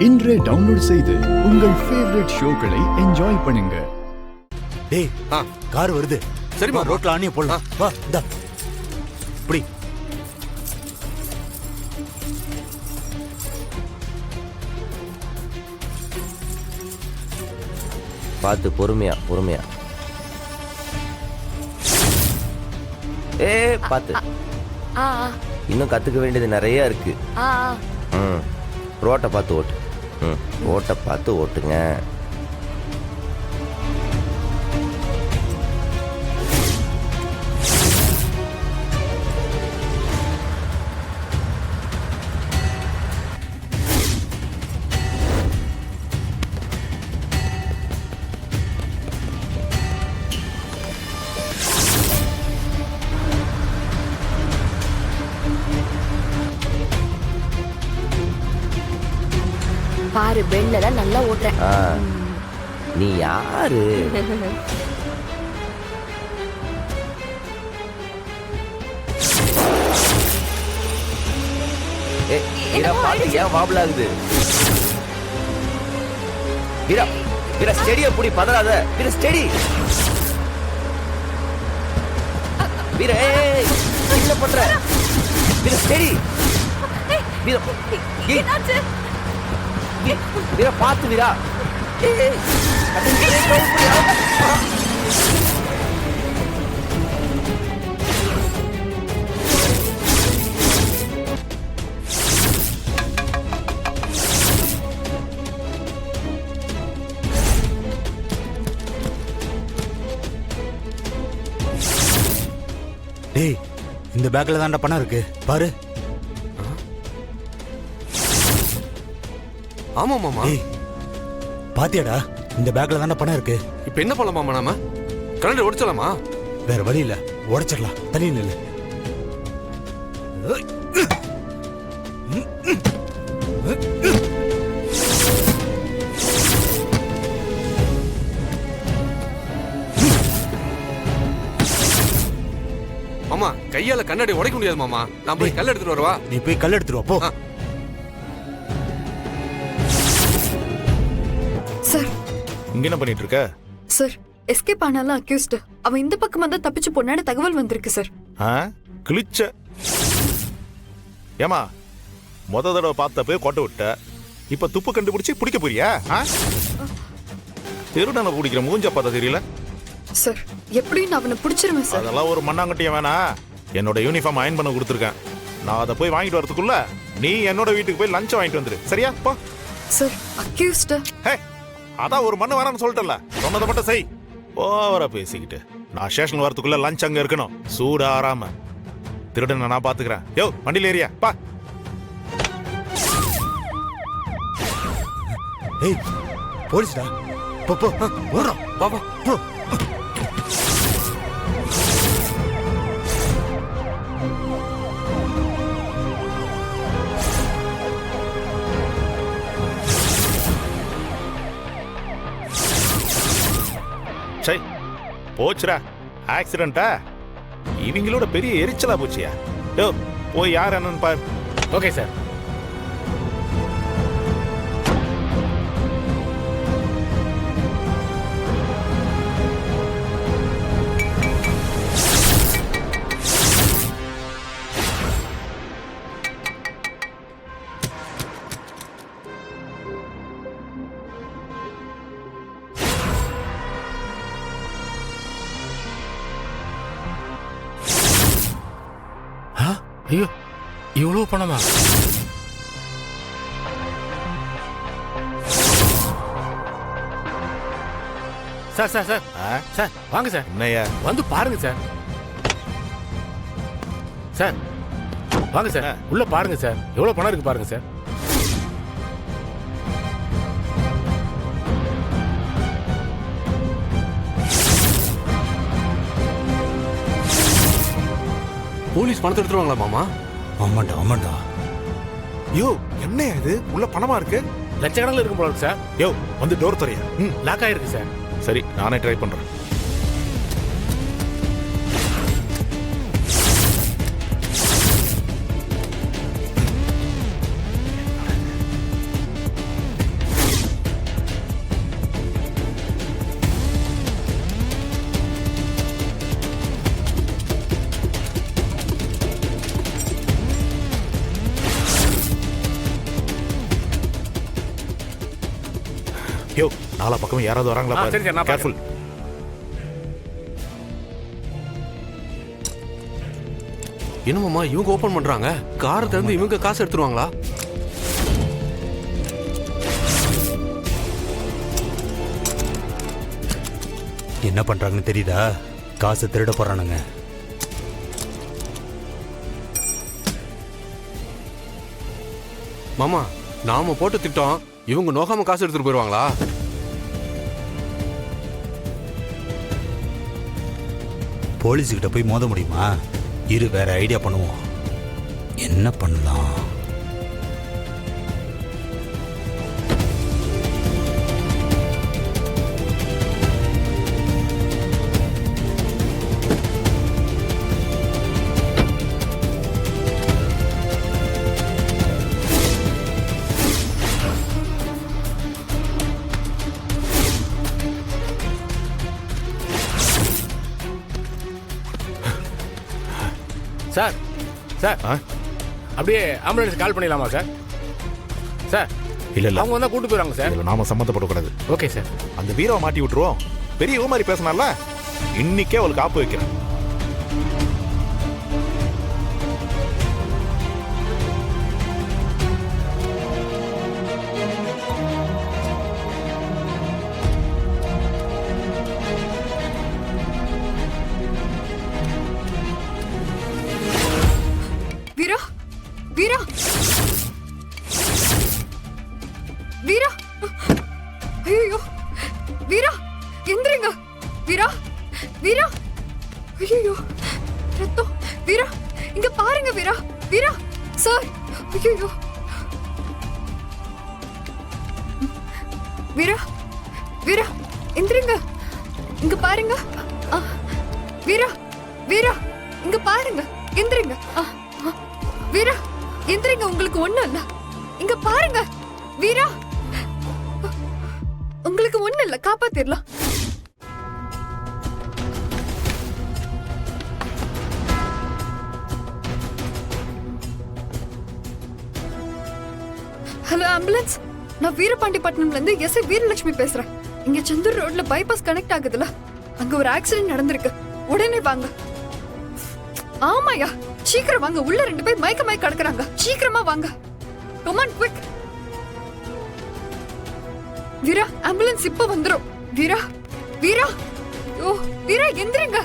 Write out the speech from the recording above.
இன்றே டவுன்லோட் செய்து உங்கள் ஃபேவரட் ஷோக்களை என்ஜாய் பண்ணுங்க. டேய் கார் வருது. சரிம்மா, ரோட்ல ஆணிய போடலாம். வா இந்தா இப்படி. பார்த்து பொறுமையா பொறுமையா. பார்த்து, இன்னும் கத்துக்க வேண்டியது நிறைய இருக்கு. ரோட்டை பார்த்து ஓட்டு. ரோட்டை பார்த்து ஓட்டுங்க. பாரு, பெல்ல நல்லா ஓட்டுறேன். நீ யாரு? பாட்டு ஏன் வாபல் ஆகுது? வீரா வீரா ஸ்டெடிய புடி, பதறாத. வீரா ஸ்டெடி. வீரா என்ன பண்ற? வீரா ஸ்டெடி. வீரா வீரா பார்த்து வீரா. டேய் இந்த பேக்ல தான்டா பணம் இருக்கு பாரு. ஆமா மாமா. டேய் பாத்தியாடா, இந்த பேக்ல தான்டா பணம் இருக்கு. இப்ப என்ன பண்ணலாம் மாமா? நாம கரண்ட் உடைச்சலாமா? வேற வழி இல்ல, உடைச்சிடலாம். தண்ணி நில்லு. மாமா, கையால கண்ணாடி உடைக்க முடியாது மாமா. நான் போய் கல் எடுத்துட்டு வரவா? நீ போய் கல் எடுத்துட்டு வா போ. சார், இங்க என்ன பண்ணிட்டு இருக்க? சார், எஸ்கேப் ஆனாலும் அக்யூஸ்ட் அவன் இந்த பக்கமா தான் தப்பிச்சு போனான்னு தகவல் வந்திருக்கு சார். கிழிச்ச. ஏமா, முத தடவை பார்த்த போய் கொட்டை விட்ட, இப்ப துப்பு கண்டுபிடிச்சு பிடிக்க போறியா? திருடனை பிடிக்கிற மூஞ்ச பார்த்தா தெரியல. சார், எப்படியும் நான் அவனை பிடிச்சிருவேன் சார். அதெல்லாம் ஒரு மண்ணாங்கட்டியா வேணா. என்னோட யூனிஃபார்ம் அயன் பண்ண கொடுத்துருக்கேன். நான் அதை போய் வாங்கிட்டு வரதுக்குள்ள நீ என்னோட வீட்டுக்கு போய் லஞ்ச் வாங்கிட்டு வந்துரு. சரியா? போ. Sir, accused. அதான் ஒரு மண்ணு வரான்னு சொல்லிட்டல, சொன்னதை மட்டும் செய். ஓவரா பேசிக்கிட்டு. நான் ஸ்டேஷன் வரதுக்குள்ள லஞ்ச் அங்க இருக்கணும், சூடு ஆறாம. திருடனை நான் பாத்துக்கிறேன். யோ, வண்டியில ஏறியா பா. ஏய் போலீஸ்டா, போ போ. ஓடுறோம், வா வா போ. சை போச்சுடா, ஆக்சிடென்ட்டா? இவங்களோட பெரிய எரிச்சலா போச்சியா? யோ, போய் யார் என்னன்னு பாரு. Okay sir. ஐயோ, இவ்வளவு பணமா? சார் சார் சார் சார் வாங்க சார். என்னையா? வந்து பாருங்க சார். சார் வாங்க சார், உள்ள பாருங்க சார். எவ்வளவு பணம் இருக்கு பாருங்க சார். போலீஸ் பணத்தை எடுத்துருவாங்களா மாமா? ஆமாண்டா ஆமாண்டா. யோ, என்ன இது? உள்ள பணமா இருக்கு. லட்சக்கணக்கில் இருக்கும் போல இருக்கு சார். யோ, வந்து டோர் தரையா? லாக் ஆயிருக்கு சார். சரி, நானே ட்ரை பண்றேன். யோ நாலா பக்கமும் யாராவது வராங்களா சரி சார், நான் கேர்ஃபுல். என்னமாமா இவங்க ஓபன் பண்றாங்க? காரை திறந்து இவங்க காசு எடுத்துருவாங்களா? என்ன பண்றாங்கன்னு தெரியுதா? காசு திருட போறானுங்க. மாமா நாம போட்டு திட்டம் இவங்க நோகாம காசு எடுத்துட்டு போயிருவாங்களா? போலீஸுக்கிட்ட போய் மோத முடியுமா? இரு, வேற ஐடியா பண்ணுவோம். என்ன பண்ணலாம்? சார் சார் அப்படியே ஆம்புலன்ஸ் கால் பண்ணிடலாமா சார்? சார் இல்ல இல்ல அவங்க வந்தா கூட்டு போயிடுவாங்க சார். இதுல நாம சம்மந்தப்படக்கூடாது. Okay sir. அந்த வீரவை மாட்டி விட்டுருவோம். பெரிய ஊமாரி பேசினால இன்னைக்கே அவளுக்கு ஆப்பு வைக்கிறேன். வீரா வீரா வீரா ஐயோ வீரா எந்திரிங்க வீரா வீரா ஐயோ ரத்தம் வீரா இங்க பாருங்க வீரா வீரா சார் ஐயோ வீரா வீரா எந்திரிங்க இங்க பாருங்க வீரா வீரா இங்க பாருங்க எந்திரிங்க வீரா எந்திரிங்க உங்களுக்கு ஒண்ணும் இல்ல இங்க பாருங்க வீரா உங்களுக்கு ஒண்ணும் இல்ல காப்பாத்திரலாம் ஹலோ ஆம்புலன்ஸ் நான் வீரபாண்டிப்பட்டினம்ல இருந்து எஸ்ஐ வீரலட்சுமி பேசுறேன் இங்க செந்தூர் ரோட்ல பைபாஸ் கனெக்ட் ஆகுதுல அங்க ஒரு ஆக்சிடென்ட் நடந்திருக்கு உடனே வாங்க ஆமாயா சீக்கிரம் வாங்க உள்ள 2 பேர் மயக்க கிடக்குறாங்க சீக்கிரமா வாங்க come on quick Veera ambulance இப்ப வந்துரும் வீரா வீரா ஓ வீரா எந்திரிங்க